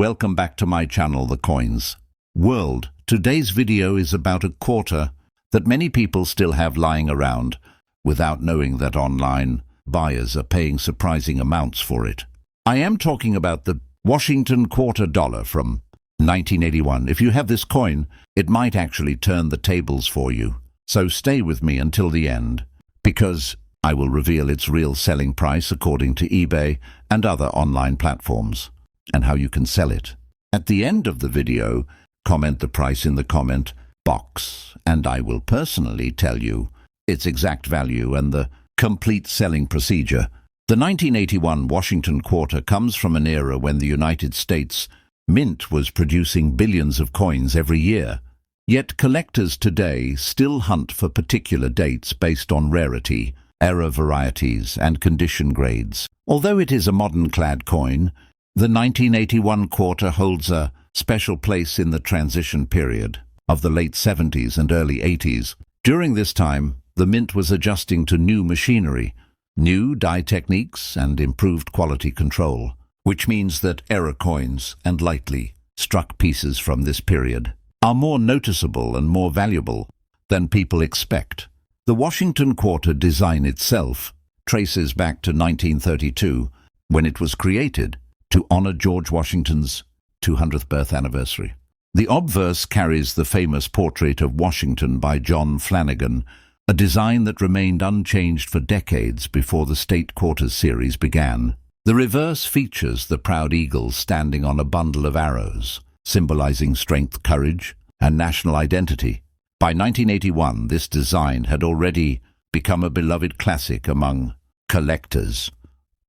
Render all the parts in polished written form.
Welcome back to my channel, The Coins World. Today's video is about a quarter that many people still have lying around without knowing that online buyers are paying surprising amounts for it. I am talking about the Washington quarter dollar from 1981. If you have this coin, it might actually turn the tables for you. So stay with me until the end, because I will reveal its real selling price according to eBay and other online platforms, and how you can sell it. At the end of the video, comment the price in the comment box, and I will personally tell you its exact value and the complete selling procedure. The 1981 Washington quarter comes from an era when the United States Mint was producing billions of coins every year. Yet collectors today still hunt for particular dates based on rarity, era varieties, and condition grades. Although it is a modern-clad coin, the 1981 quarter holds a special place in the transition period of the late 70s and early 80s. During this time, the Mint was adjusting to new machinery, new die techniques, and improved quality control, which means that error coins and lightly struck pieces from this period are more noticeable and more valuable than people expect. The Washington quarter design itself traces back to 1932, when it was created to honor George Washington's 200th birth anniversary. The obverse carries the famous portrait of Washington by John Flanagan, a design that remained unchanged for decades before the State Quarters series began. The reverse features the proud eagle standing on a bundle of arrows, symbolizing strength, courage, and national identity. By 1981, this design had already become a beloved classic among collectors.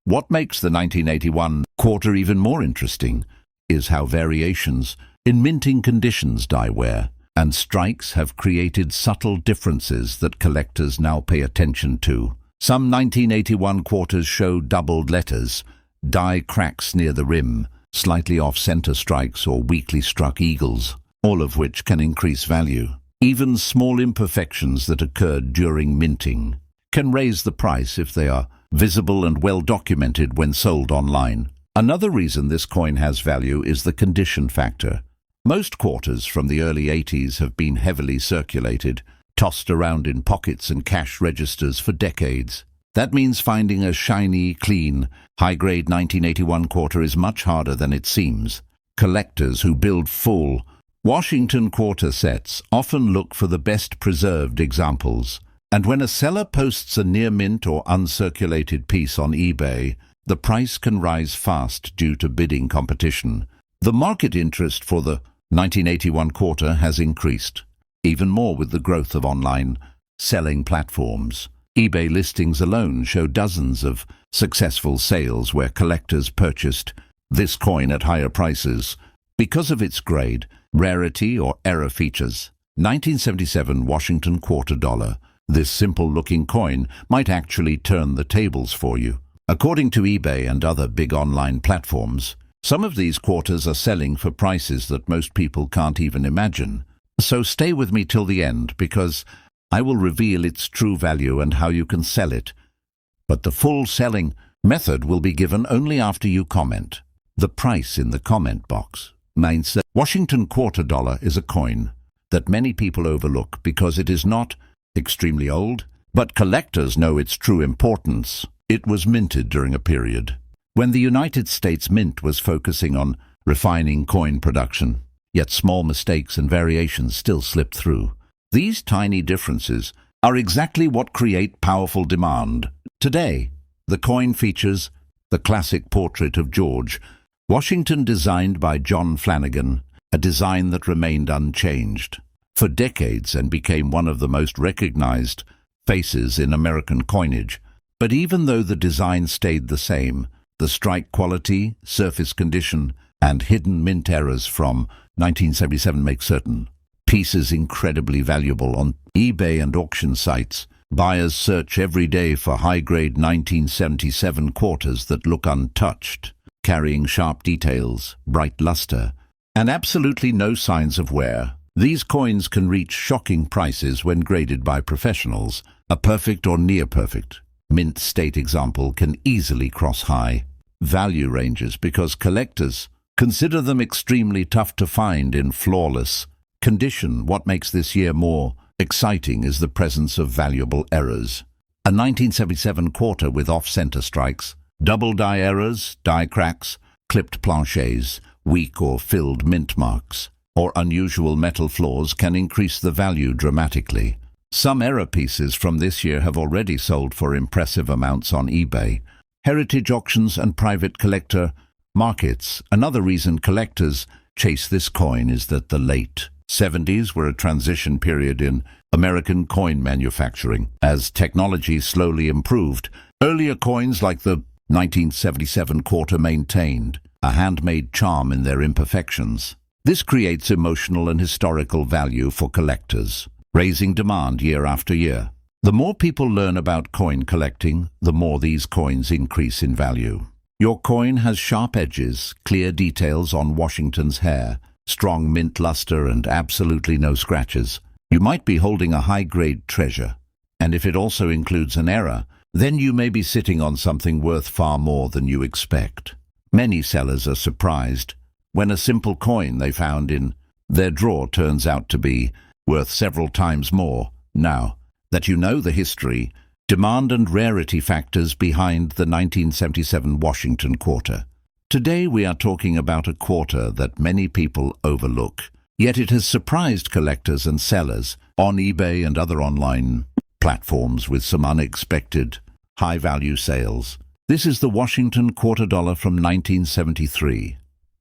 What makes the 1981 quarter even more interesting is how variations in minting conditions, die wear, and strikes have created subtle differences that collectors now pay attention to. Some 1981 quarters show doubled letters, die cracks near the rim, slightly off-center strikes, or weakly struck eagles, all of which can increase value. Even small imperfections that occurred during minting can raise the price if they are visible and well documented when sold online. Another reason this coin has value is the condition factor. Most quarters from the early 80s have been heavily circulated, tossed around in pockets and cash registers for decades. That means finding a shiny, clean, high-grade 1981 quarter is much harder than it seems. Collectors who build full Washington quarter sets often look for the best preserved examples, and when a seller posts a near-mint or uncirculated piece on eBay, the price can rise fast due to bidding competition. The market interest for the 1981 quarter has increased, even more with the growth of online selling platforms. eBay listings alone show dozens of successful sales where collectors purchased this coin at higher prices because of its grade, rarity, or error features. 1977 Washington quarter dollar. This simple-looking coin might actually turn the tables for you. According to eBay and other big online platforms, some of these quarters are selling for prices that most people can't even imagine. So stay with me till the end, because I will reveal its true value and how you can sell it. But the full selling method will be given only after you comment. The price in the comment box means that Washington quarter dollar is a coin that many people overlook because it is not extremely old, but collectors know its true importance. It was minted during a period when the United States Mint was focusing on refining coin production, yet small mistakes and variations still slipped through. These tiny differences are exactly what create powerful demand. Today, the coin features the classic portrait of George Washington, designed by John Flanagan, a design that remained unchanged for decades and became one of the most recognized faces in American coinage. But even though the design stayed the same, the strike quality, surface condition, and hidden mint errors from 1977 make certain pieces incredibly valuable on eBay and auction sites. Buyers search every day for high-grade 1977 quarters that look untouched, carrying sharp details, bright luster, and absolutely no signs of wear. These coins can reach shocking prices when graded by professionals. A perfect or near-perfect mint state example can easily cross high value ranges because collectors Consider them extremely tough to find in flawless condition. What makes this year more exciting is the presence of valuable errors. A 1977 quarter with off-center strikes, double die errors, die cracks, clipped planchets, weak or filled mint marks, or unusual metal flaws can increase the value dramatically. Some error pieces from this year have already sold for impressive amounts on eBay, heritage auctions and private collector markets. Another reason collectors chase this coin is that the late 70s were a transition period in American coin manufacturing. As technology slowly improved, earlier coins like the 1977 quarter maintained a handmade charm in their imperfections. This creates emotional and historical value for collectors, raising demand year after year. The more people learn about coin collecting, the more these coins increase in value. Your coin has sharp edges, clear details on Washington's hair, strong mint luster, and absolutely no scratches. You might be holding a high-grade treasure, and if it also includes an error, then you may be sitting on something worth far more than you expect. Many sellers are surprised when a simple coin they found in their drawer turns out to be worth several times more. Now that you know the history, demand and rarity factors behind the 1977 Washington quarter, today we are talking about a quarter that many people overlook, yet it has surprised collectors and sellers on eBay and other online platforms with some unexpected high-value sales. This is the Washington quarter dollar from 1973.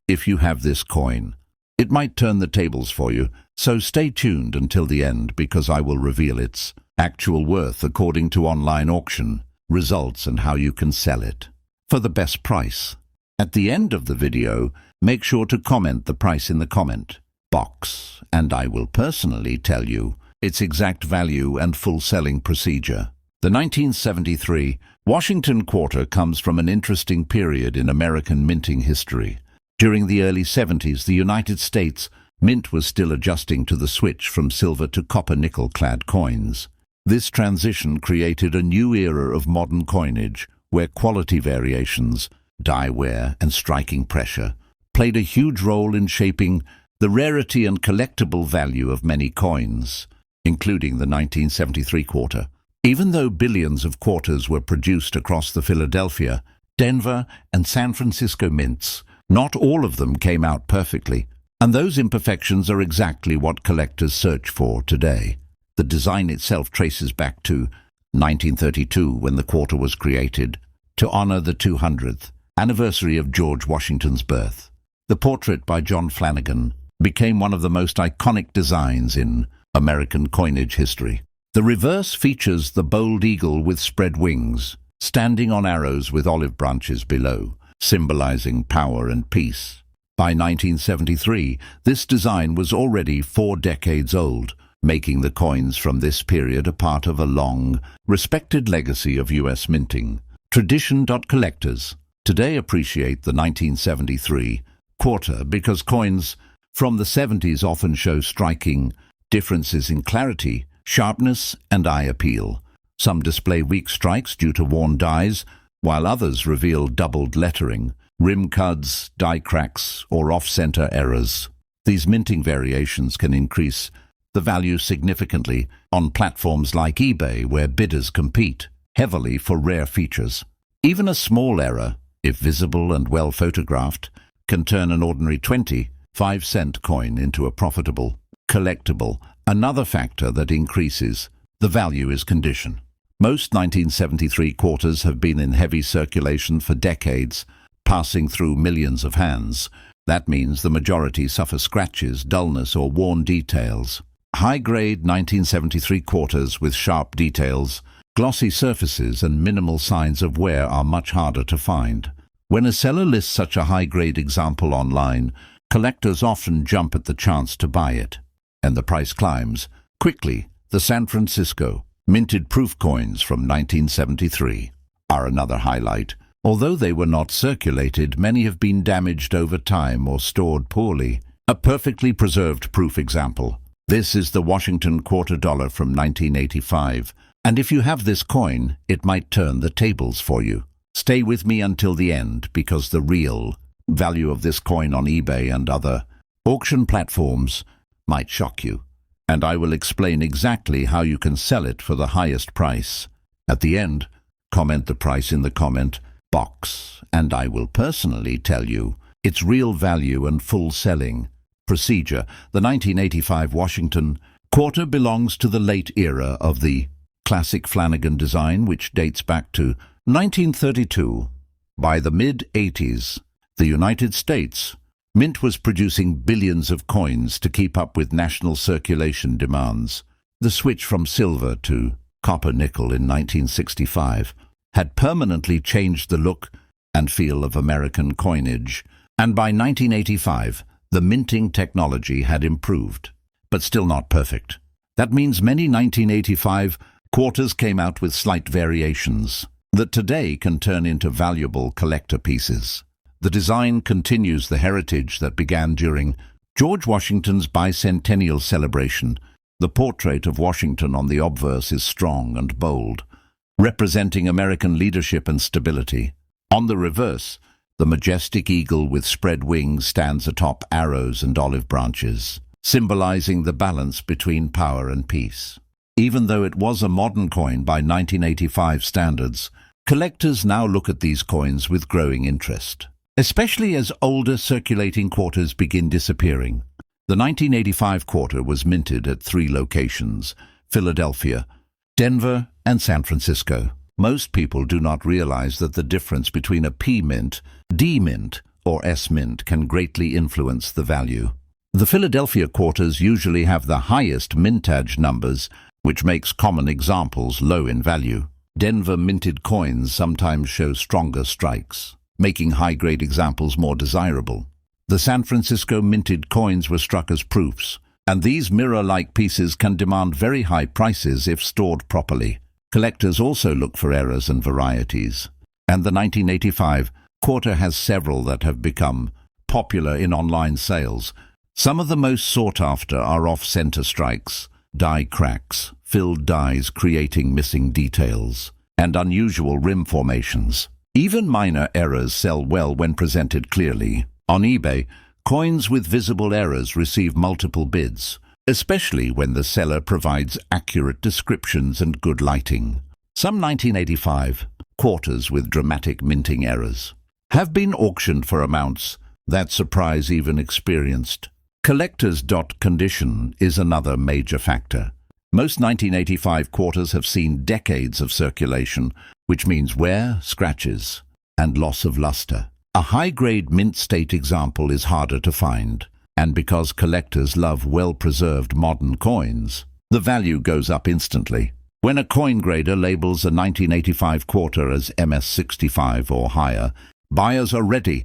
If you have this coin, it might turn the tables for you, so stay tuned until the end because I will reveal its actual worth according to online auction results and how you can sell it for the best price. At the end of the video, make sure to comment the price in the comment box, and I will personally tell you its exact value and full selling procedure. The 1973 Washington quarter comes from an interesting period in American minting history. During the early 70s, the United States Mint was still adjusting to the switch from silver to copper nickel-clad coins. This transition created a new era of modern coinage, where quality variations, die wear, and striking pressure played a huge role in shaping the rarity and collectible value of many coins, including the 1973 quarter. Even though billions of quarters were produced across the Philadelphia, Denver, and San Francisco mints, not all of them came out perfectly, and those imperfections are exactly what collectors search for today. The design itself traces back to 1932, when the quarter was created to honor the 200th anniversary of George Washington's birth. The portrait by John Flanagan became one of the most iconic designs in American coinage history. The reverse features the bold eagle with spread wings, standing on arrows with olive branches below, symbolizing power and peace. By 1973, this design was already 4 decades old, making the coins from this period a part of a long, respected legacy of U.S. minting. Tradition.collectors today appreciate the 1973 quarter because coins from the 70s often show striking differences in clarity, sharpness, and eye appeal. Some display weak strikes due to worn dies, while others reveal doubled lettering, rim cuts, die cracks, or off-center errors. These minting variations can increase the value significantly on platforms like eBay, where bidders compete heavily for rare features. Even a small error, if visible and well photographed, can turn an ordinary 25-cent coin into a profitable collectible. Another factor that increases the value is condition. Most 1973 quarters have been in heavy circulation for decades, passing through millions of hands. That means the majority suffer scratches, dullness, or worn details. High-grade 1973 quarters with sharp details, glossy surfaces, and minimal signs of wear are much harder to find. When a seller lists such a high-grade example online, collectors often jump at the chance to buy it, and the price climbs quickly. The San Francisco minted proof coins from 1973 are another highlight. Although they were not circulated, many have been damaged over time or stored poorly. A perfectly preserved proof example. This is the Washington quarter dollar from 1985, and if you have this coin, it might turn the tables for you. Stay with me until the end because the real value of this coin on eBay and other auction platforms might shock you, and I will explain exactly how you can sell it for the highest price. At the end, comment the price in the comment box, and I will personally tell you its real value and full selling procedure. The 1985 Washington quarter belongs to the late era of the classic Flanagan design, which dates back to 1932. By the mid-80s, the United States Mint was producing billions of coins to keep up with national circulation demands. The switch from silver to copper-nickel in 1965 had permanently changed the look and feel of American coinage, and by 1985, the minting technology had improved, but still not perfect. That means many 1985 quarters came out with slight variations that today can turn into valuable collector pieces. The design continues the heritage that began during George Washington's bicentennial celebration. The portrait of Washington on the obverse is strong and bold, representing American leadership and stability. On the reverse, the majestic eagle with spread wings stands atop arrows and olive branches, symbolizing the balance between power and peace. Even though it was a modern coin by 1985 standards, collectors now look at these coins with growing interest, especially as older circulating quarters begin disappearing. The 1985 quarter was minted at 3 locations: Philadelphia, Denver, and San Francisco. Most people do not realize that the difference between a P mint, D mint, or S mint can greatly influence the value. The Philadelphia quarters usually have the highest mintage numbers, which makes common examples low in value. Denver minted coins sometimes show stronger strikes, making high-grade examples more desirable. The San Francisco minted coins were struck as proofs, and these mirror-like pieces can demand very high prices if stored properly. Collectors also look for errors and varieties, and the 1985 quarter has several that have become popular in online sales. Some of the most sought after are off-center strikes, die cracks, filled dies creating missing details, and unusual rim formations. Even minor errors sell well when presented clearly. On eBay, coins with visible errors receive multiple bids, especially when the seller provides accurate descriptions and good lighting. Some 1985 quarters with dramatic minting errors have been auctioned for amounts that surprise even experienced collectors. Condition is another major factor. Most 1985 quarters have seen decades of circulation, which means wear, scratches, and loss of luster. A high-grade mint state example is harder to find, and because collectors love well-preserved modern coins, the value goes up instantly. When a coin grader labels a 1985 quarter as MS65 or higher, buyers are ready.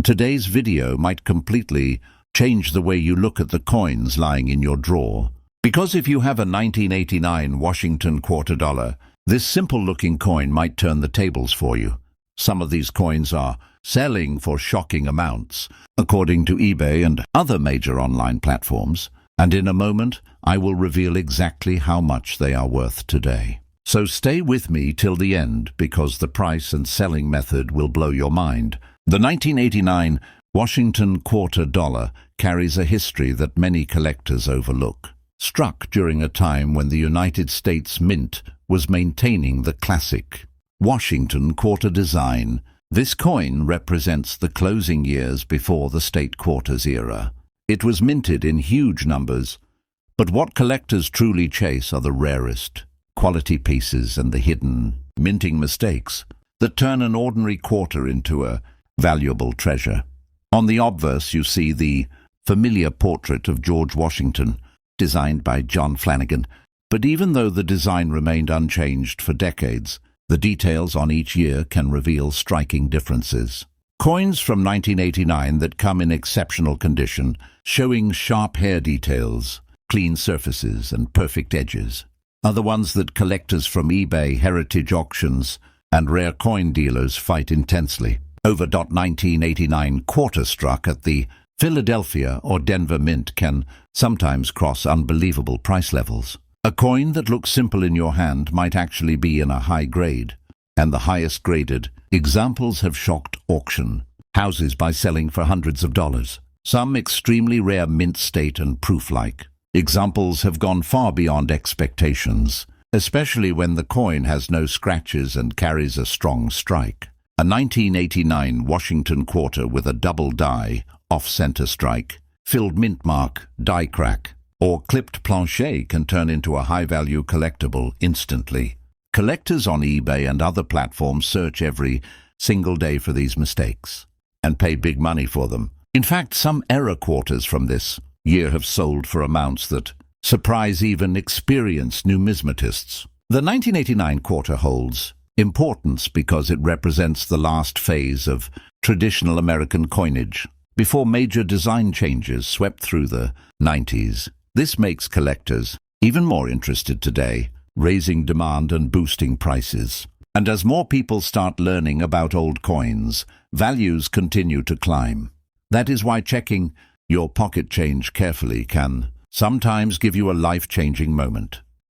Today's video might completely change the way you look at the coins lying in your drawer. Because if you have a 1989 Washington quarter dollar, this simple-looking coin might turn the tables for you. Some of these coins are selling for shocking amounts, according to eBay and other major online platforms, and in a moment I will reveal exactly how much they are worth today. So stay with me till the end, because the price and selling method will blow your mind. The 1989 Washington quarter dollar carries a history that many collectors overlook. Struck during a time when the United States Mint was maintaining the classic Washington quarter design, this coin represents the closing years before the state quarters era. It was minted in huge numbers, but what collectors truly chase are the rarest quality pieces and the hidden minting mistakes that turn an ordinary quarter into a valuable treasure. On the obverse you see the familiar portrait of George Washington, designed by John Flanagan, but even though the design remained unchanged for decades, the details on each year can reveal striking differences. Coins from 1989 that come in exceptional condition, showing sharp hair details, clean surfaces, and perfect edges, are the ones that collectors from eBay, heritage auctions, and rare coin dealers fight intensely over. 1989 quarter struck at the Philadelphia or Denver Mint can sometimes cross unbelievable price levels. A coin that looks simple in your hand might actually be in a high grade, and the highest graded examples have shocked auction houses by selling for hundreds of dollars. Some extremely rare mint state and proof-like. Examples have gone far beyond expectations, especially when the coin has no scratches and carries a strong strike. A 1989 Washington quarter with a double die, off-center strike, filled mint mark, die crack, or clipped plancher can turn into a high-value collectible instantly. Collectors on eBay and other platforms search every single day for these mistakes and pay big money for them. In fact, some error quarters from this year have sold for amounts that surprise even experienced numismatists. The 1989 quarter holds importance because it represents the last phase of traditional American coinage before major design changes swept through the 90s. This makes collectors even more interested today, raising demand and boosting prices. And as more people start learning about old coins, values continue to climb. That is why checking your pocket change carefully can sometimes give you a life-changing moment.